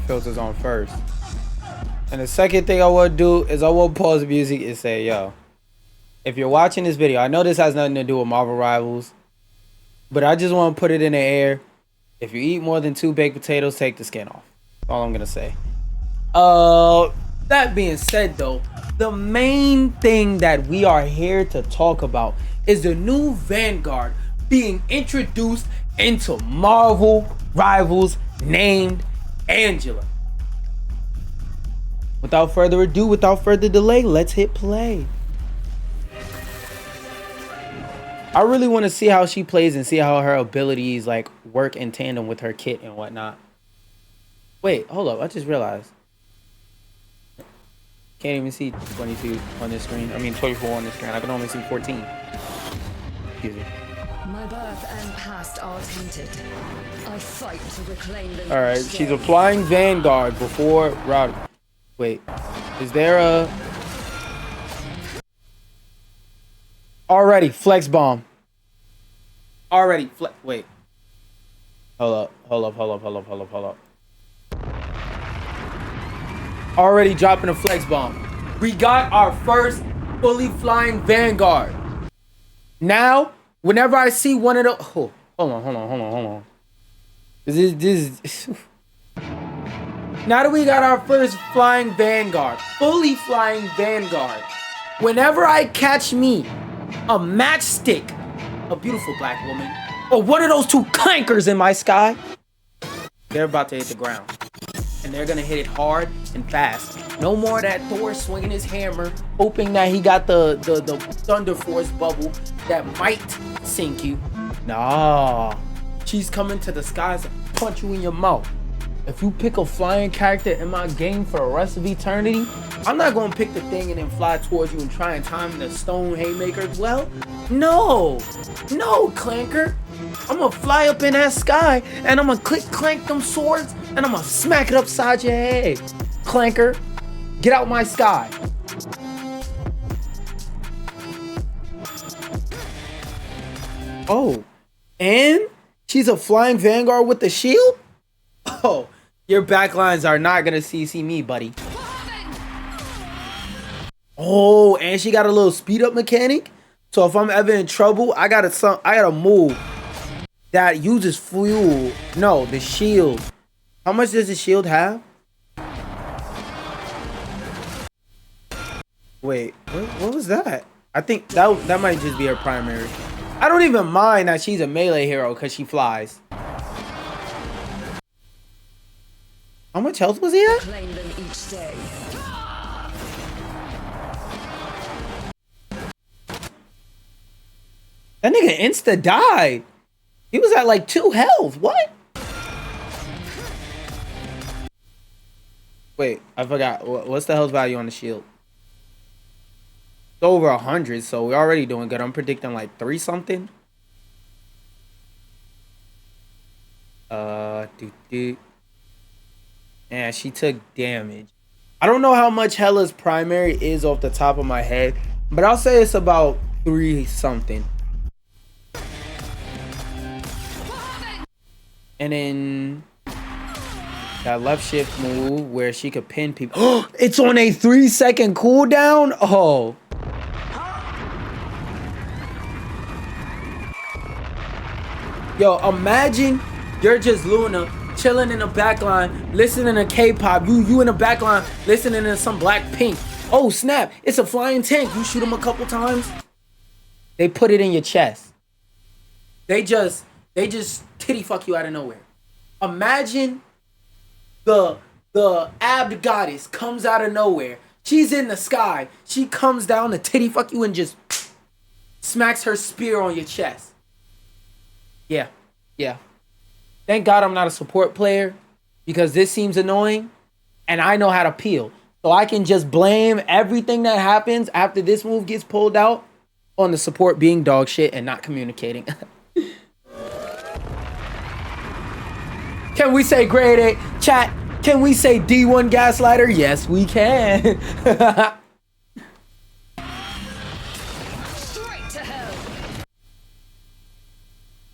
filters on first. And the second thing I would do is I will pause the music and say, yo, if you're watching this video, I know this has nothing to do with Marvel Rivals, but I just want to put it in the air. If you eat more than 2 baked potatoes, take the skin off. That's all I'm going to say. That being said, though, the main thing that we are here to talk about is the new Vanguard being introduced into Marvel Rivals named Angela. Without further ado, without further delay, let's hit play. I really want to see how she plays and see how her abilities like work in tandem with her kit and whatnot. Wait, hold up. I just realized. Can't even see 22 on this screen. I mean 24 on this screen. I can only see 14. Excuse me. My birth and past are tainted. I fight to reclaim them. Alright, she's applying Vanguard before Rowdy. Wait, is there a... Already, Flex Bomb. Already, wait. Hold up. Already dropping a Flex Bomb. We got our first fully flying Vanguard. Now, whenever I see one of the... Oh, hold on. This Now that we got our first flying Vanguard, fully flying Vanguard, whenever I catch me a matchstick, a beautiful black woman, or one of those 2 clankers in my sky, they're about to hit the ground. And they're gonna hit it hard and fast. No more of that Thor swinging his hammer, hoping that he got the Thunder Force bubble that might sink you. Nah, she's coming to the skies and punch you in your mouth. If you pick a flying character in my game for the rest of eternity, I'm not gonna pick the thing and then fly towards you and try and time the stone haymaker. Well, no, clanker. I'm gonna fly up in that sky and I'm gonna clank them swords and I'm gonna smack it upside your head. Clanker, get out my sky. Oh, and she's a flying Vanguard with the shield? Oh, your backlines are not gonna CC me, buddy. Oh, and she got a little speed up mechanic. So if I'm ever in trouble, I got a move that uses fuel. No, the shield. How much does the shield have? Wait, what was that? I think that might just be her primary. I don't even mind that she's a melee hero because she flies. How much health was he at? Claim them each day. That nigga insta died. He was at like 2 health. What? Wait, I forgot. What's the health value on the shield? It's over 100, so we're already doing good. I'm predicting like 3 something. Yeah, she took damage. I don't know how much Hela's primary is off the top of my head, but I'll say it's about 3 something. And then that left shift move where she could pin people. Oh, it's on a 3-second cooldown. Oh. Yo, imagine you're just Luna chilling in the backline, listening to K-pop. You in the backline, listening to some Blackpink. Oh snap! It's a flying tank. You shoot them a couple times. They put it in your chest. They just titty fuck you out of nowhere. Imagine the Abd goddess comes out of nowhere. She's in the sky. She comes down to titty fuck you and just smacks her spear on your chest. Yeah. Thank God I'm not a support player because this seems annoying and I know how to peel. So I can just blame everything that happens after this move gets pulled out on the support being dog shit and not communicating. Can we say grade A? Chat, can we say D1 gaslighter? Yes, we can. Straight to hell.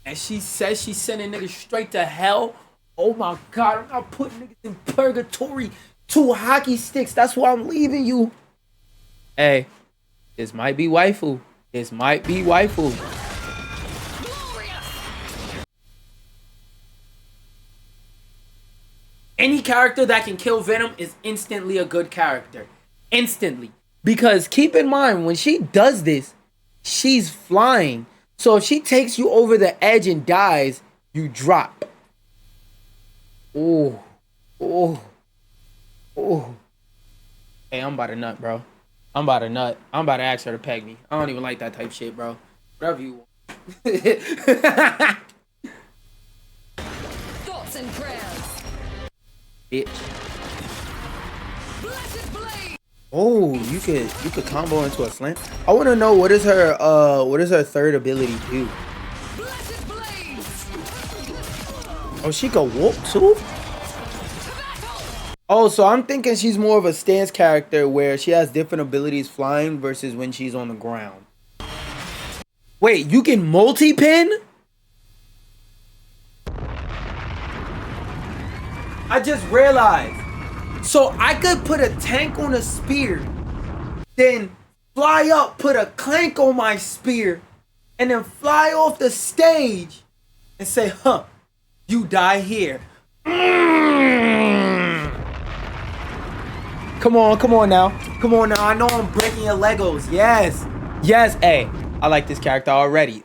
And she says she's sending niggas straight to hell. Oh my god, I'm not putting niggas in purgatory. 2 hockey sticks, that's why I'm leaving you. Hey, this might be waifu. This might be waifu. Any character that can kill Venom is instantly a good character. Instantly. Because keep in mind, when she does this, she's flying. So if she takes you over the edge and dies, you drop. Oh. Oh. Oh. Hey, I'm about to nut, bro. I'm about to nut. I'm about to ask her to peg me. I don't even like that type shit, bro. Whatever you want. Thoughts and prayers. Bitch. Oh, you could combo into a slam. I want to know what is her third ability do? Oh, she could whoop too? Oh, so I'm thinking she's more of a stance character where she has different abilities flying versus when she's on the ground. Wait, you can multi-pin? I just realized. So I could put a tank on a spear, then fly up, put a clank on my spear, and then fly off the stage and say, huh, you die here. Come on now. Come on now. I know I'm breaking your Legos. Yes. Yes. Hey, I like this character already.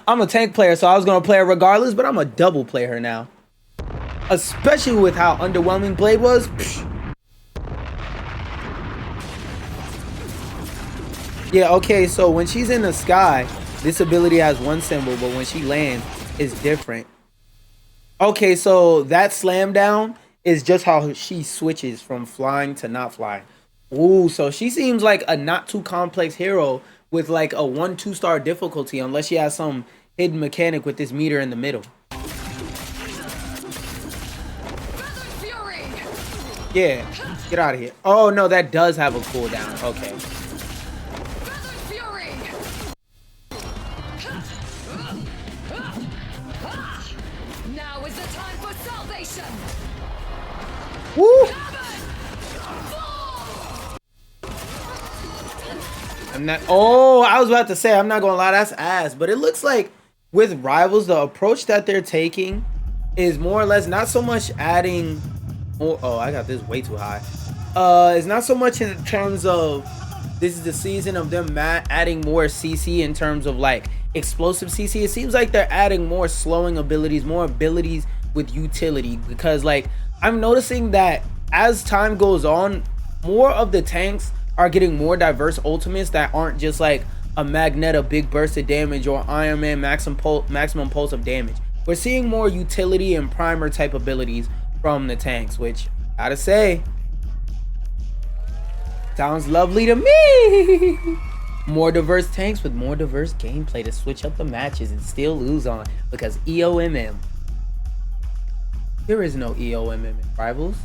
I'm a tank player, so I was going to play her regardless, but I'm a double play her now. Especially with how underwhelming Blade was. Psh. Yeah, okay, so when she's in the sky, this ability has one symbol, but when she lands, it's different. Okay, so that slam down is just how she switches from flying to not flying. Ooh, so she seems like a not too complex hero with like a 1-2 star difficulty, unless she has some hidden mechanic with this meter in the middle. Yeah, get out of here. Oh no, that does have a cooldown. Okay. Now is the time for salvation. Woo! I'm not. Oh, I was about to say, I'm not gonna lie, that's ass. But it looks like with Rivals, the approach that they're taking is more or less not so much adding. Oh, I got this way too high. It's not so much in terms of this is the season of them adding more CC in terms of like explosive CC. It seems like they're adding more slowing abilities, more abilities with utility, because like I'm noticing that as time goes on, more of the tanks are getting more diverse ultimates that aren't just like a Magneto big burst of damage or Iron Man maximum pulse of damage. We're seeing more utility and primer type abilities from the tanks, which gotta say sounds lovely to me. More diverse tanks with more diverse gameplay to switch up the matches and still lose on, because EOMM. There is no EOMM in Rivals.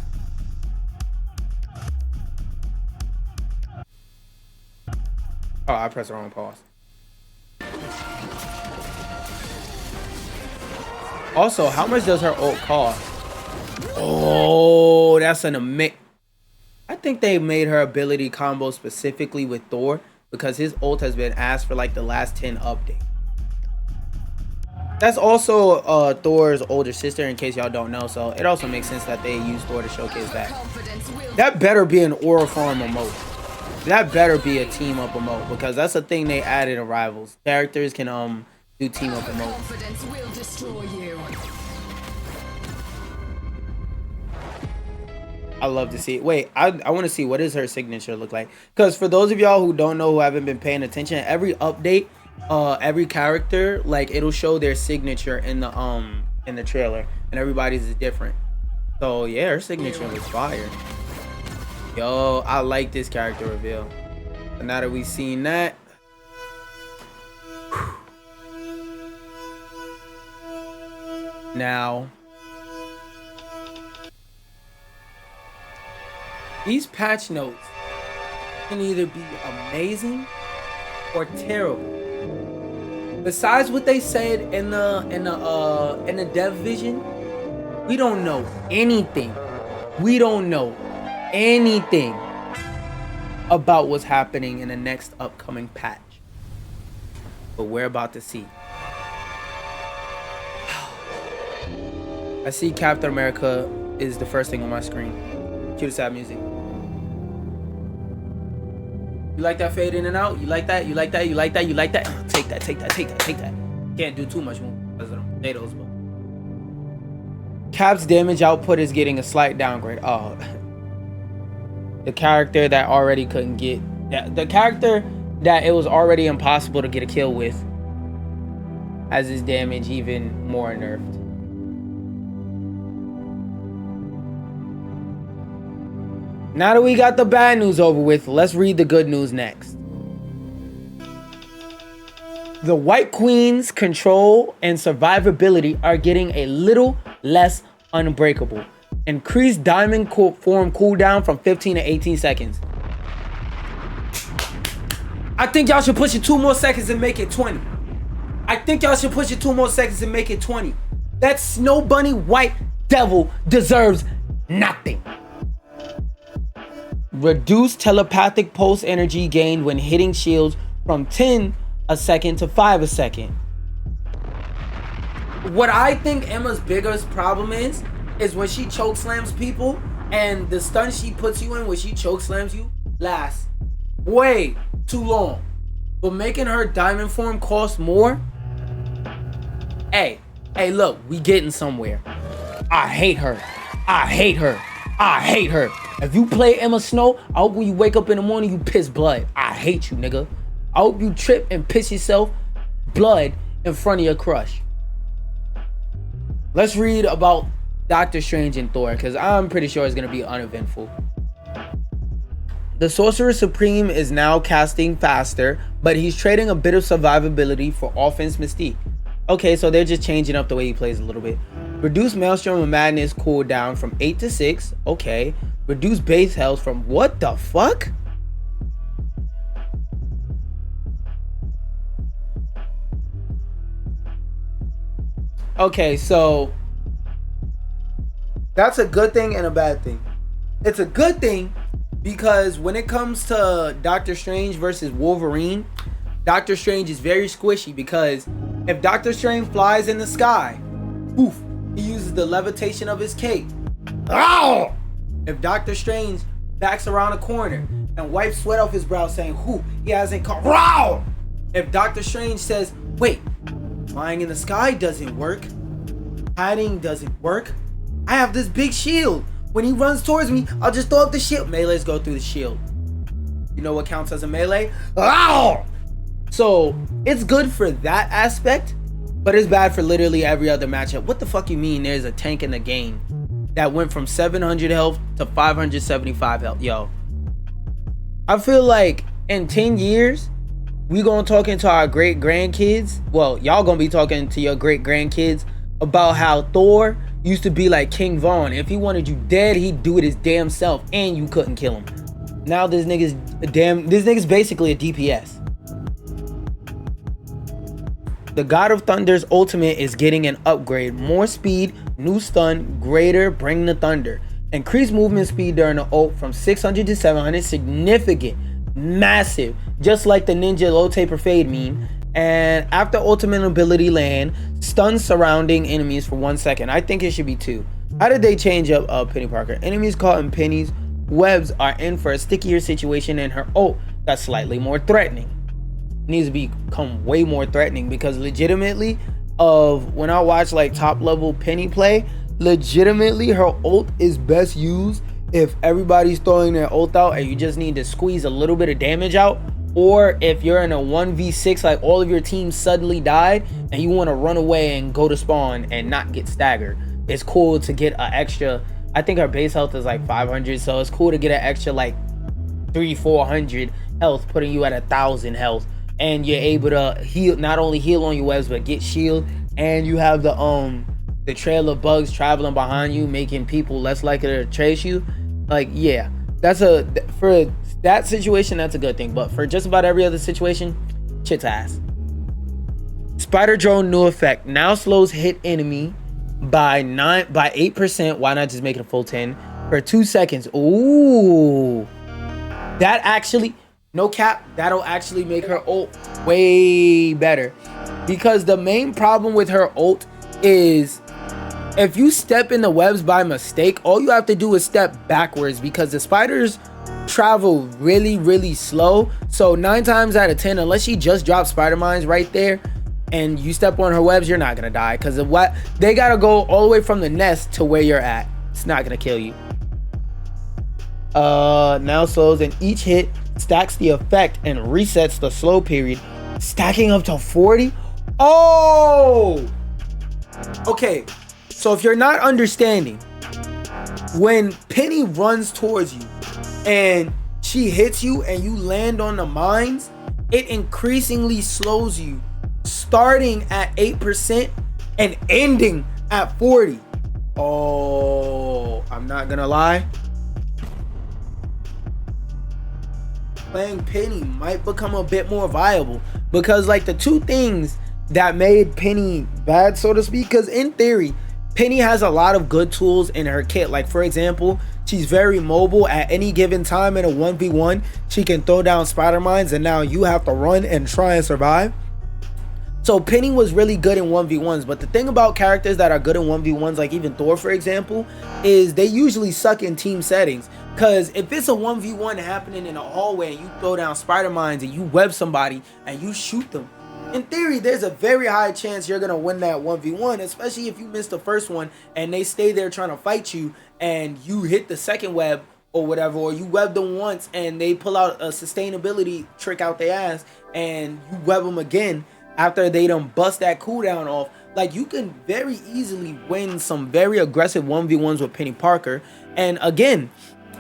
Oh, I pressed the wrong pause. Also, how much does her ult cost? Oh, that's an amazing. I think they made her ability combo specifically with Thor because his ult has been asked for like the last 10 updates. That's also Thor's older sister, in case y'all don't know, so it also makes sense that they use Thor to showcase that. That better be an aura farm emote. That better be a team up emote, because that's a thing they added in Rivals. Characters can do team up emotes. Will destroy you. I love to see it. Wait, I want to see what does her signature look like, because for those of y'all who don't know, who haven't been paying attention, every update, every character, like it'll show their signature in the trailer, and everybody's is different. So yeah, her signature was fire. Yo, I like this character reveal. And now that we've seen that, now these patch notes can either be amazing or terrible. Besides what they said in the dev vision, We don't know anything. We don't know anything about what's happening in the next upcoming patch. But we're about to see. I see Captain America is the first thing on my screen. Cue the sad music. You like that fade in and out? You like that? You like that? You like that? You like that? Take that, take that, take that, take that. Can't do too much more because of the potatoes, but Cap's damage output is getting a slight downgrade. Oh, the character that already couldn't get the character that it was already impossible to get a kill with has his damage even more nerfed. Now that we got the bad news over with, let's read the good news next. The White Queen's control and survivability are getting a little less unbreakable. Increased diamond form cooldown from 15 to 18 seconds. I think y'all should push it 2 more seconds and make it 20. I think y'all should push it 2 more seconds and make it 20. That Snow Bunny White Devil deserves nothing. Reduce telepathic pulse energy gained when hitting shields from 10 a second to 5 a second. What I think Emma's biggest problem is when she choke slams people and the stun she puts you in when she choke slams you lasts way too long. But making her diamond form cost more. Hey, look, we getting somewhere. I hate her. I hate her. I hate her. If you play Emma Snow, I hope when you wake up in the morning, you piss blood. I hate you, nigga. I hope you trip and piss yourself blood in front of your crush. Let's read about Doctor Strange and Thor, because I'm pretty sure it's going to be uneventful. The Sorcerer Supreme is now casting faster, but he's trading a bit of survivability for offense mystique. Okay, so they're just changing up the way he plays a little bit. Reduce Maelstrom of Madness cooldown from 8 to 6. Okay. Reduce base health from what the fuck? Okay, so that's a good thing and a bad thing. It's a good thing because when it comes to Doctor Strange versus Wolverine, Doctor Strange is very squishy because if Doctor Strange flies in the sky, poof, he uses the levitation of his cape. Ow! If Doctor Strange backs around a corner and wipes sweat off his brow saying, whoo, he hasn't caught. Ow! If Doctor Strange says, wait, flying in the sky doesn't work. Hiding doesn't work. I have this big shield. When he runs towards me, I'll just throw up the shield. Melees go through the shield. You know what counts as a melee? Ow! So it's good for that aspect, but it's bad for literally every other matchup. What the fuck you mean there's a tank in the game that went from 700 health to 575 health? Yo, I feel like in 10 years, we gonna talking to our great grandkids. Well, y'all gonna be talking to your great grandkids about how Thor used to be like King Von. If he wanted you dead, he'd do it his damn self and you couldn't kill him. Now this nigga's basically a DPS. The God of Thunder's ultimate is getting an upgrade. More speed, new stun, greater bring the thunder. Increased movement speed during the ult from 600 to 700. Significant, massive, just like the ninja low taper fade meme. And after ultimate ability land, stun surrounding enemies for 1 second. I think it should be 2. How did they change up Penny Parker? Enemies caught in Penny's webs are in for a stickier situation, and her ult that's slightly more threatening. Needs to become way more threatening because legitimately when I watch like top level Penny play, legitimately her ult is best used if everybody's throwing their ult out and you just need to squeeze a little bit of damage out, or if you're in a 1v6 like all of your team suddenly died and you want to run away and go to spawn and not get staggered. It's cool to get an extra, I think her base health is like 500, so it's cool to get an extra like 300-400 health, putting you at 1,000 health. And you're able to heal, not only heal on your webs, but get shield. And you have the trail of bugs traveling behind you, making people less likely to chase you. Like, yeah, for that situation, that's a good thing. But for just about every other situation, shit's ass. Spider Drone new effect now slows hit enemy by 8%. Why not just make it a full 10 for 2 seconds? Ooh, that actually, no cap, that'll actually make her ult way better, because the main problem with her ult is if you step in the webs by mistake, all you have to do is step backwards, because the spiders travel really slow. So 9 times out of 10, unless she just drops spider mines right there and you step on her webs, you're not gonna die, because of what they gotta go all the way from the nest to where you're at. It's not gonna kill you. Now slows, and each hit stacks the effect and resets the slow period, stacking up to 40. Oh, okay. So if you're not understanding, when Penny runs towards you and she hits you and you land on the mines, it increasingly slows you, starting at 8% and ending at 40. Oh, I'm not gonna lie. Playing Penny might become a bit more viable, because like the two things that made Penny bad, so to speak, because in theory Penny has a lot of good tools in her kit. Like for example, she's very mobile. At any given time in a 1v1, she can throw down spider mines, and now you have to run and try and survive. So Penny was really good in 1v1s, but the thing about characters that are good in 1v1s, like even Thor for example, is they usually suck in team settings. Because if it's a 1v1 happening in a hallway and you throw down spider mines and you web somebody and you shoot them, in theory there's a very high chance you're gonna win that 1v1, especially if you miss the first one and they stay there trying to fight you and you hit the second web or whatever, or you web them once and they pull out a sustainability trick out their ass and you web them again after they done bust that cooldown off. Like, you can very easily win some very aggressive 1v1s with Penny Parker. And again,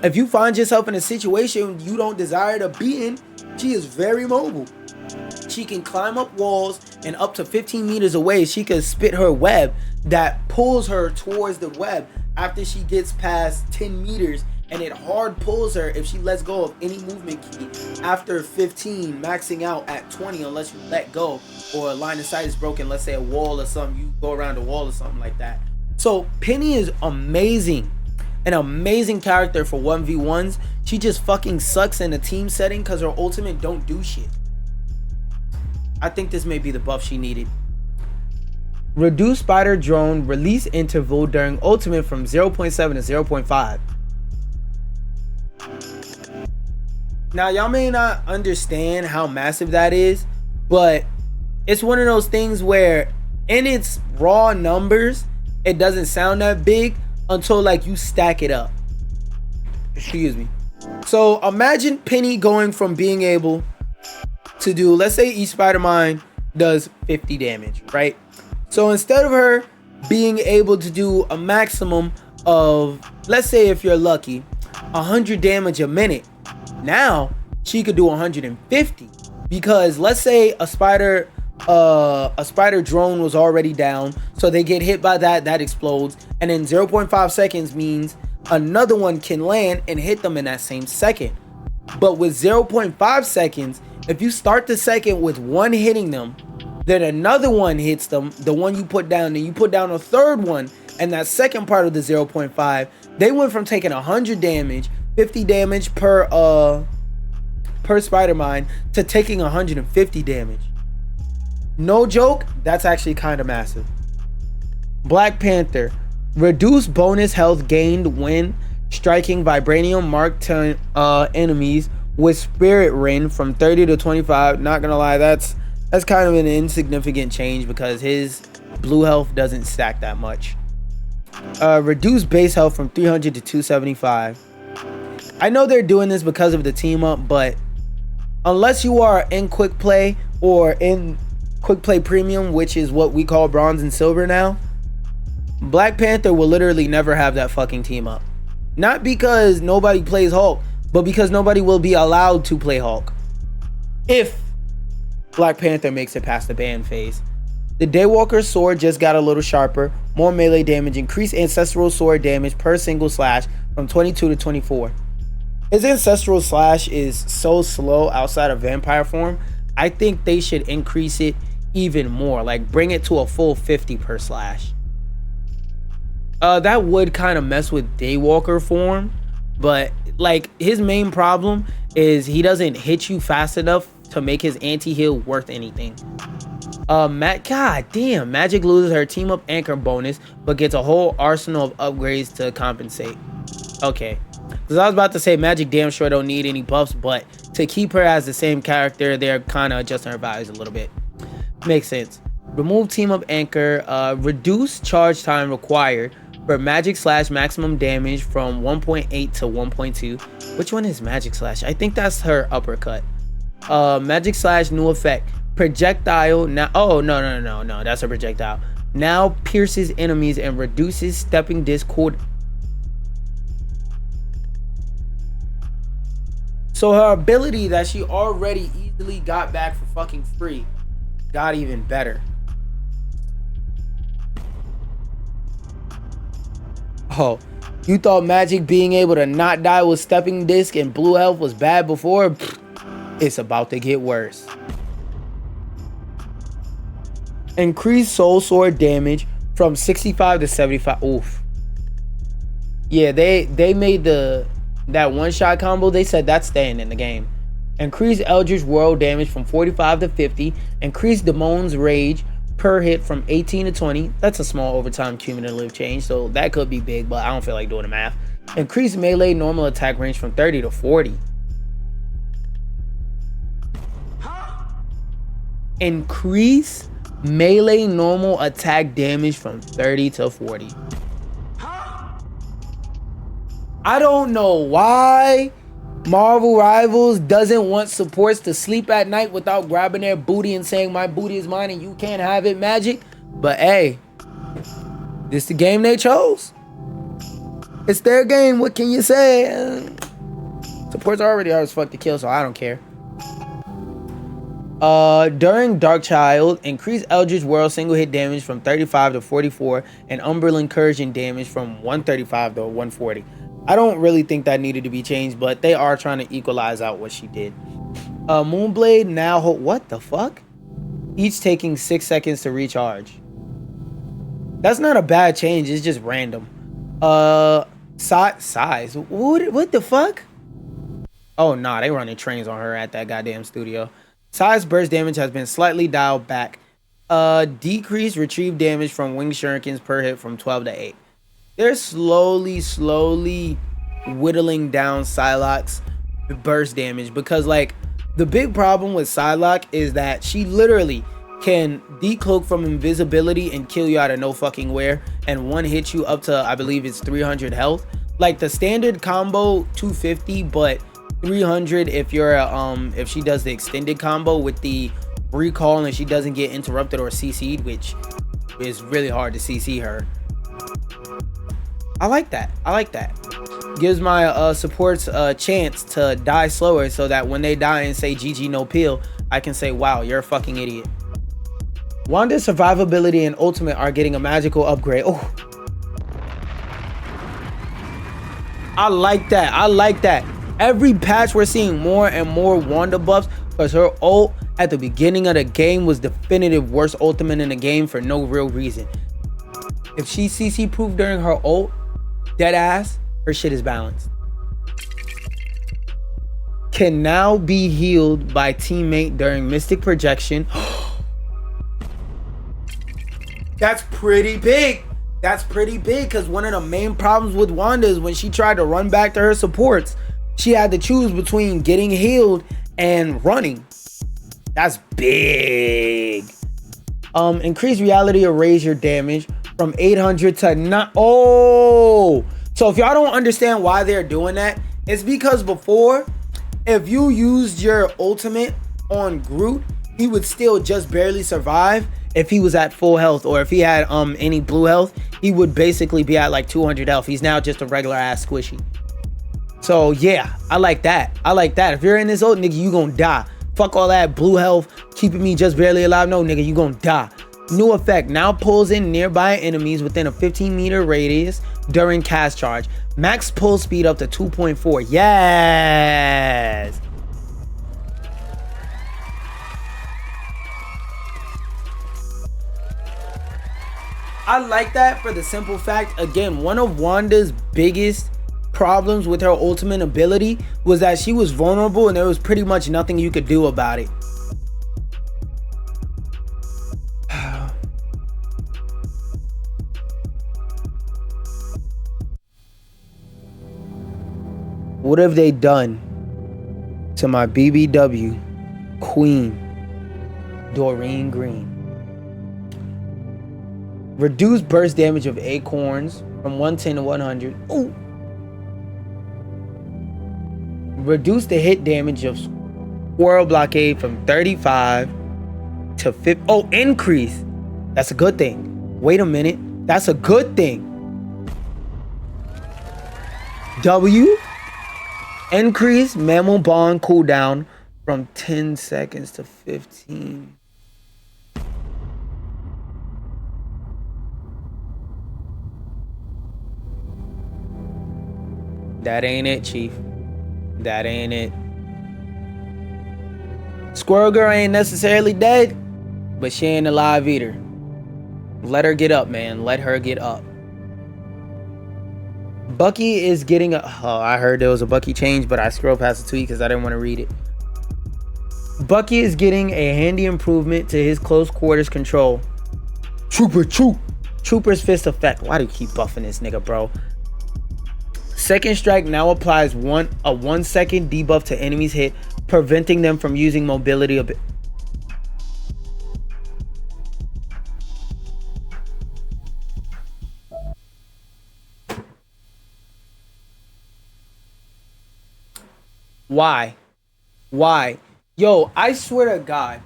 if you find yourself in a situation you don't desire to be in, she is very mobile. She can climb up walls, and up to 15 meters away she can spit her web that pulls her towards the web after she gets past 10 meters, and it hard pulls her if she lets go of any movement key after 15, maxing out at 20 unless you let go or a line of sight is broken. Let's say a wall or something, you go around a wall or something like that. So Penny is amazing, an amazing character for 1v1s. She just fucking sucks in a team setting because her ultimate don't do shit. I think this may be the buff she needed. Reduce spider drone release interval during ultimate from 0.7 to 0.5. Now y'all may not understand how massive that is, but it's one of those things where in its raw numbers it doesn't sound that big until like you stack it up. Excuse me. So imagine Penny going from being able to do, let's say each spider mine does 50 damage, right? So instead of her being able to do a maximum of, let's say if you're lucky, 100 damage a minute, now she could do 150, because let's say a spider drone was already down, so they get hit by that explodes, and then 0.5 seconds means another one can land and hit them in that same second. But with 0.5 seconds, if you start the second with one hitting them, then another one hits them, the one you put down, then you put down a third one, and that second part of the 0.5, they went from taking 100 damage, 50 damage per spider mine, to taking 150 damage. No joke, that's actually kind of massive. Black Panther, reduce bonus health gained when striking vibranium marked enemies with spirit ring from 30 to 25. Not gonna lie, that's kind of an insignificant change because his blue health doesn't stack that much. Reduce base health from 300 to 275. I know they're doing this because of the team up, but unless you are in quick play or in quick play premium, which is what we call bronze and silver now, Black Panther will literally never have that fucking team up. Not because nobody plays Hulk, but because nobody will be allowed to play Hulk if Black Panther makes it past the ban phase. The Daywalker's sword just got a little sharper, more melee damage, increased ancestral sword damage per single slash from 22 to 24. His ancestral slash is so slow outside of vampire form. I think they should increase it even more, like bring it to a full 50 per slash. That would kind of mess with Daywalker form, but like his main problem is he doesn't hit you fast enough to make his anti-heal worth anything. God damn, Magic loses her team up anchor bonus, but gets a whole arsenal of upgrades to compensate. Okay, because I was about to say Magic damn sure don't need any buffs, but to keep her as the same character, they're kind of adjusting her values a little bit. Makes sense. Remove team up anchor, reduce charge time required for Magic Slash maximum damage from 1.8 to 1.2. Which one is Magic Slash? I think that's her uppercut. Magic Slash new effect. Projectile now. Oh, no. That's a projectile. Now pierces enemies and reduces stepping disc cooldown. So her ability that she already easily got back for fucking free got even better. Oh, you thought Magic being able to not die with stepping disc and blue health was bad before? It's about to get worse. Increase soul sword damage from 65 to 75. Oof. Yeah, they made that one shot combo. They said that's staying in the game. Increase Eldritch World damage from 45 to 50. Increase Daemon's Rage per hit from 18 to 20. That's a small overtime cumulative change, so that could be big, but I don't feel like doing the math. Increase melee normal attack range from 30 to 40. Increase melee normal attack damage from 30 to 40. I don't know why Marvel Rivals doesn't want supports to sleep at night without grabbing their booty and saying my booty is mine and you can't have it, Magic. But hey, this the game they chose. It's their game. What can you say? Supports are already hard as fuck to kill, so I don't care. During Darkchild, increase Eldritch World single hit damage from 35 to 44 and Umbral Incursion damage from 135 to 140. I don't really think that needed to be changed, but they are trying to equalize out what she did. Moonblade now what the fuck? Each taking 6 seconds to recharge. That's not a bad change, it's just random. Size. What the fuck? Oh nah, they running trains on her at that goddamn studio. Size burst damage has been slightly dialed back. Decrease retrieve damage from wing shurikens per hit from 12 to 8. They're slowly whittling down Psylocke's burst damage, because like the big problem with Psylocke is that she literally can decloak from invisibility and kill you out of no fucking where, and one hit you up to, I believe it's 300 health. Like the standard combo 250, but 300 if you're if she does the extended combo with the recall and she doesn't get interrupted or CC'd, which is really hard to CC her. I like that. Gives my supports a chance to die slower, so that when they die and say GG no peel, I can say, wow, you're a fucking idiot. Wanda's survivability and ultimate are getting a magical upgrade. Oh, I like that. Every patch we're seeing more and more Wanda buffs, because her ult at the beginning of the game was definitive worst ultimate in the game for no real reason. If she CC proof during her ult, dead ass, her shit is balanced. Can now be healed by teammate during Mystic Projection. That's pretty big. Because one of the main problems with Wanda is when she tried to run back to her supports, she had to choose between getting healed and running. That's big. Increase reality erasure damage from 800 to not. Oh, so if y'all don't understand why they're doing that, it's because before, if you used your ultimate on Groot, he would still just barely survive if he was at full health, or if he had any blue health, he would basically be at like 200 health. He's now just a regular ass squishy. So yeah, I like that. If you're in this ult, nigga, you gonna die. Fuck all that blue health keeping me just barely alive. No, nigga, you gonna die. New effect now pulls in nearby enemies within a 15-meter radius during cast charge. Max pull speed up to 2.4. Yes. I like that for the simple fact, again, one of Wanda's biggest problems with her ultimate ability was that she was vulnerable and there was pretty much nothing you could do about it. What have they done to my BBW Queen Doreen Green? Reduce burst damage of acorns from 110 to 100. Ooh. Reduce the hit damage of squirrel blockade from 35 to 50. Oh, increase. That's a good thing. Wait a minute. That's a good thing. W. Increase mammal bond cooldown from 10 seconds to 15. That ain't it, Chief. That ain't it. Squirrel Girl ain't necessarily dead, but she ain't alive either. Let her get up, man. Let her get up. Bucky is getting a... Oh, I heard there was a Bucky change, but I scrolled past the tweet because I didn't want to read it. Bucky is getting a handy improvement to his close quarters control. Trooper's fist effect. Why do you keep buffing this nigga, bro? Second strike now applies a 1 second debuff to enemies hit, preventing them from using mobility a bit. Why? Yo, I swear to God,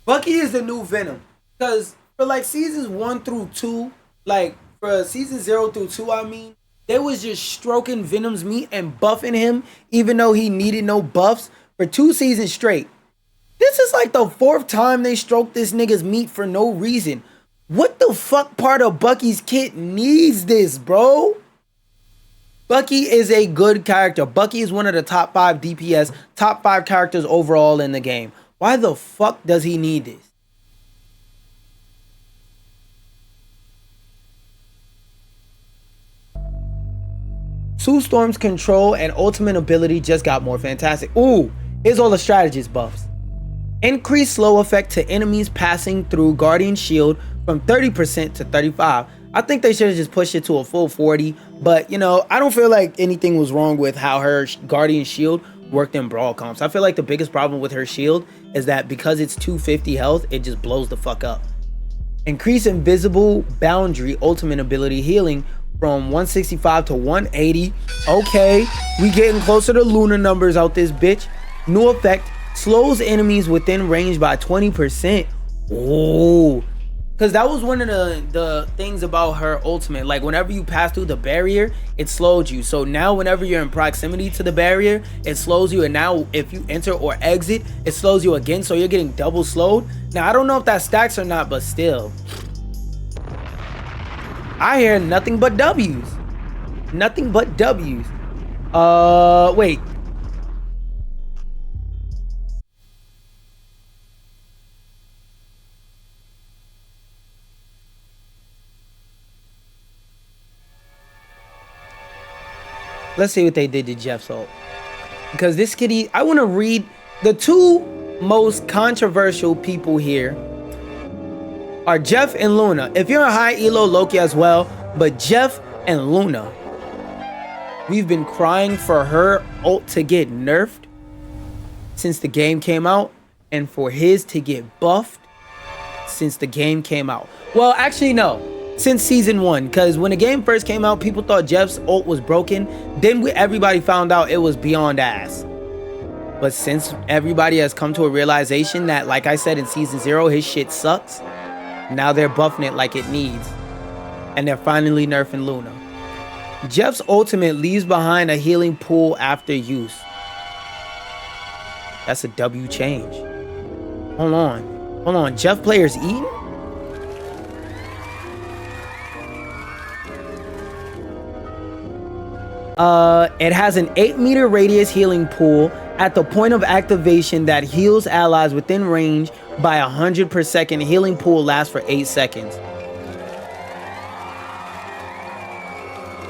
Bucky is the new Venom. Because for like seasons 1 through 2, like for season 0 through 2, I mean, they was just stroking Venom's meat and buffing him, even though he needed no buffs for 2 seasons straight. This is like the 4th time they stroked this nigga's meat for no reason. What the fuck part of Bucky's kit needs this, bro? Bucky is a good character. Bucky is one of the top 5 DPS, top 5 characters overall in the game. Why the fuck does he need this? Sue Storm's control and ultimate ability just got more fantastic. Ooh, here's all the strategist buffs. Increase slow effect to enemies passing through Guardian Shield from 30% to 35%. I think they should have just pushed it to a full 40%, but you know, I don't feel like anything was wrong with how her Guardian Shield worked in Brawl comps. I feel like the biggest problem with her shield is that because it's 250 health, it just blows the fuck up. Increase invisible boundary ultimate ability healing from 165 to 180. Okay, we getting closer to Luna numbers out this bitch. New effect, slows enemies within range by 20%. Oh, because that was one of the things about her ultimate. Like whenever you pass through the barrier, it slowed you. So now whenever you're in proximity to the barrier, it slows you. And now if you enter or exit, it slows you again. So you're getting double slowed. Now I don't know if that stacks or not, but still. I hear nothing but W's. Nothing but W's. Wait. Let's see what they did to Jeff's ult. Because this kitty, I want to read the 2 most controversial people here are Jeff and Luna. If you're a high elo, Loki as well, but Jeff and Luna, we've been crying for her ult to get nerfed since the game came out, and for his to get buffed since the game came out. Well, actually no, since season 1, because when the game first came out, people thought Jeff's ult was broken. Then everybody found out it was beyond ass. But since everybody has come to a realization that, like I said in season 0, his shit sucks, now they're buffing it like it needs. And they're finally nerfing Luna. Jeff's ultimate leaves behind a healing pool after use. That's a W change. Hold on. Jeff players eating? It has an 8-meter radius healing pool at the point of activation that heals allies within range by 100 per second. Healing pool lasts for 8 seconds.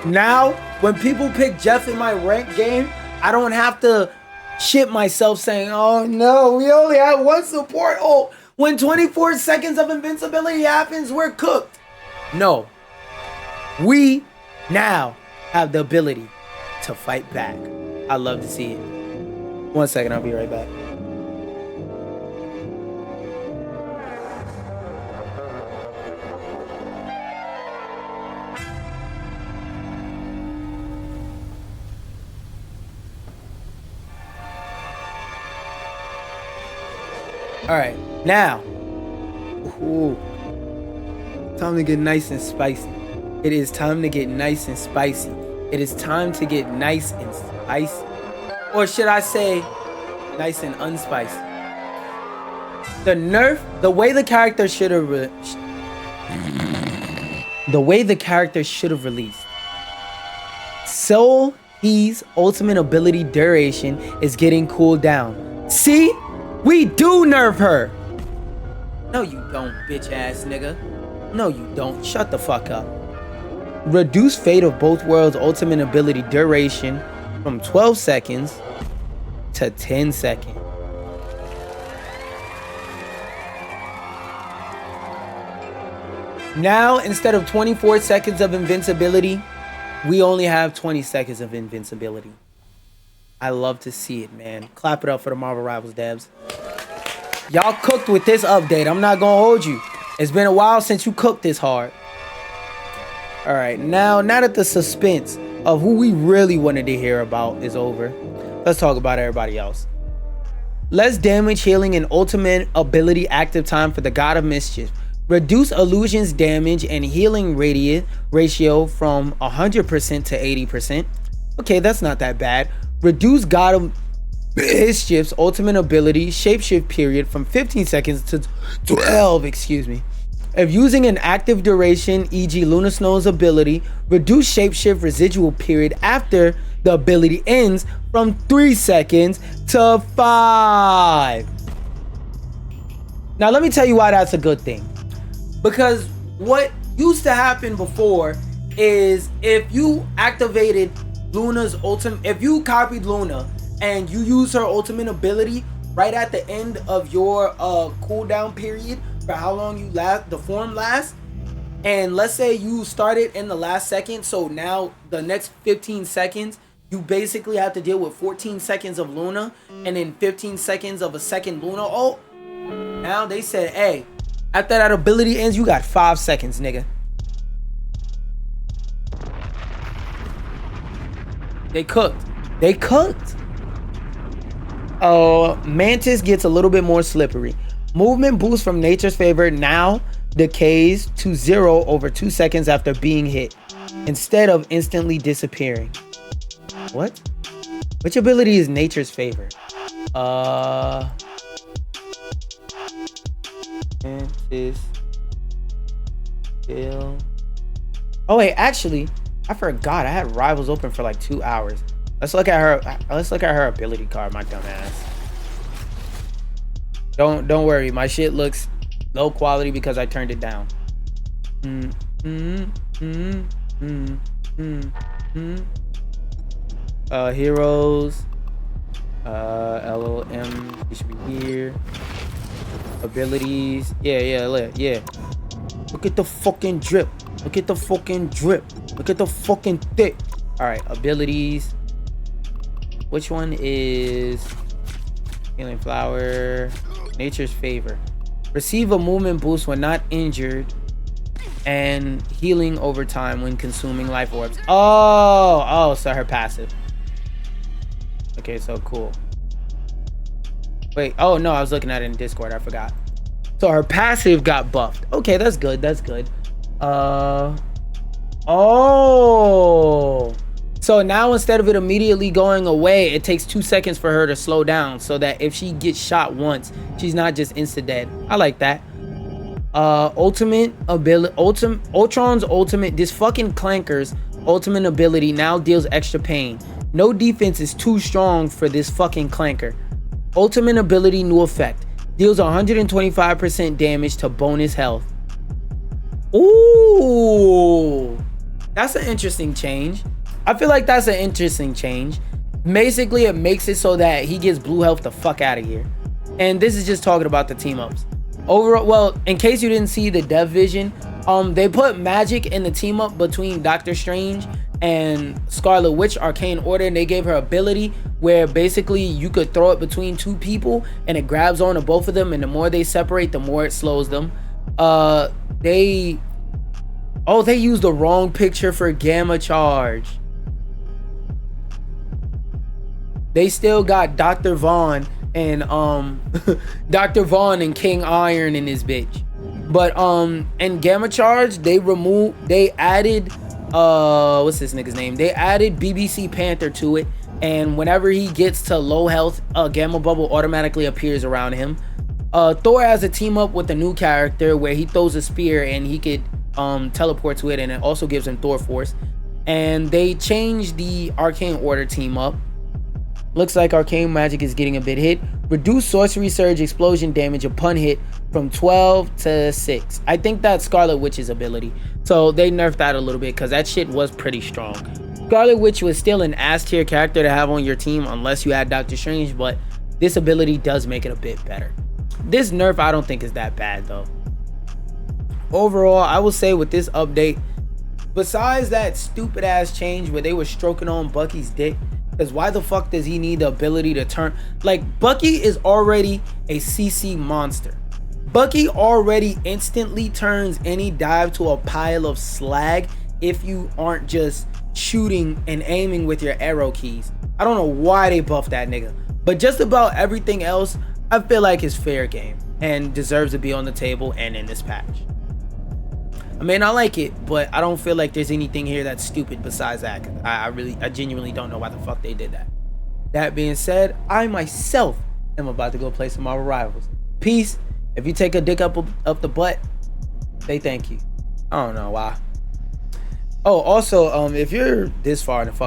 Now, when people pick Jeff in my ranked game, I don't have to shit myself saying, oh no, we only have one support. Oh, when 24 seconds of invincibility happens, we're cooked. No. We now have the ability to fight back. I love to see it. 1 second, I'll be right back. All right, now, ooh, time to get nice and spicy. It is time to get nice and spicy. It is time to get nice and spicy. Or should I say, nice and unspicy. The nerf, the way the character should have released. So his ultimate ability duration is getting cooled down. See? We do nerf her. No, you don't, bitch ass nigga. No, you don't. Shut the fuck up. Reduce Fate of both worlds' ultimate ability duration from 12 seconds to 10 seconds. Now, instead of 24 seconds of invincibility, we only have 20 seconds of invincibility. I love to see it, man. Clap it up for the Marvel Rivals devs. Y'all cooked with this update. I'm not gonna hold you. It's been a while since you cooked this hard. All right, now that the suspense of who we really wanted to hear about is over, let's talk about everybody else. Less damage, healing, and ultimate ability active time for the God of Mischief. Reduce illusions damage and healing ratio from 100% to 80%. Okay, that's not that bad. Reduce God of Mischief's ultimate ability shapeshift period from 15 seconds to 12, excuse me. If using an active duration, e.g. Luna Snow's ability, reduce shapeshift residual period after the ability ends from 3 seconds to 5. Now let me tell you why that's a good thing. Because what used to happen before is if you activated Luna's ultimate, if you copied Luna and you use her ultimate ability right at the end of your cooldown period for how long you the form lasts, and let's say you started in the last second, so now the next 15 seconds you basically have to deal with 14 seconds of Luna and then 15 seconds of a second Luna ult. Now they said, hey, after that ability ends, you got 5 seconds, nigga. They cooked. They cooked. Mantis gets a little bit more slippery. Movement boost from Nature's Favor now decays to 0 over 2 seconds after being hit, instead of instantly disappearing. What? Which ability is Nature's Favor? Mantis. Kill. Oh wait, actually, I forgot. I had Rivals open for like 2 hours. Let's look at her. Let's look at her ability card, my dumb ass. Don't worry. My shit looks low quality because I turned it down. Heroes. LLM. It should be here. Abilities. Yeah. Look at the fucking drip. Look at the fucking drip. Look at the fucking thick. All right, abilities. Which one is Healing Flower? Nature's Favor. Receive a movement boost when not injured and healing over time when consuming life orbs. Oh, so her passive. Okay, so cool. Wait, oh no, I was looking at it in Discord. I forgot. So her passive got buffed. Okay, that's good. That's good. Oh. So now instead of it immediately going away, it takes 2 seconds for her to slow down so that if she gets shot once, she's not just insta dead. I like that. Ultimate ability, Ultron's ultimate, this fucking Clanker's ultimate ability now deals extra pain. No defense is too strong for this fucking Clanker. Ultimate ability, new effect. Deals 125% damage to bonus health. Ooh. That's an interesting change. I feel like that's an interesting change. Basically, it makes it so that he gets blue health the fuck out of here. And this is just talking about the team ups. Overall, well, in case you didn't see the dev vision, they put magic in the team up between Doctor Strange and Scarlet Witch Arcane Order, and they gave her ability where basically you could throw it between two people and it grabs onto both of them, and the more they separate, the more it slows them. They used the wrong picture for Gamma Charge. They still got Dr. Vaughn and Dr. Vaughn and King Iron in this bitch. But in Gamma Charge, they added what's this nigga's name? They added BBC Panther to it, and whenever he gets to low health, a Gamma Bubble automatically appears around him. Thor has a team up with a new character where he throws a spear and he could teleport to it, and it also gives him Thor Force. And they changed the Arcane Order team up. Looks like arcane magic is getting a bit hit. Reduce sorcery surge explosion damage upon hit from 12 to 6. I think that's Scarlet Witch's ability. So they nerfed that a little bit because that shit was pretty strong. Scarlet Witch was still an ass tier character to have on your team unless you had Doctor Strange, but this ability does make it a bit better. This nerf I don't think is that bad though. Overall, I will say with this update, besides that stupid ass change where they were stroking on Bucky's dick, because why the fuck does he need the ability to turn? Like, Bucky is already a CC monster. Bucky already instantly turns any dive to a pile of slag if you aren't just shooting and aiming with your arrow keys. I don't know why they buffed that nigga. But just about everything else, I feel like is fair game and deserves to be on the table and in this patch. I mean, I like it, but I don't feel like there's anything here that's stupid besides that. I genuinely don't know why the fuck they did that. That being said, I myself am about to go play some Marvel Rivals. Peace. If you take a dick up the butt, say thank you. I don't know why. Oh, also, if you're this far in the fuck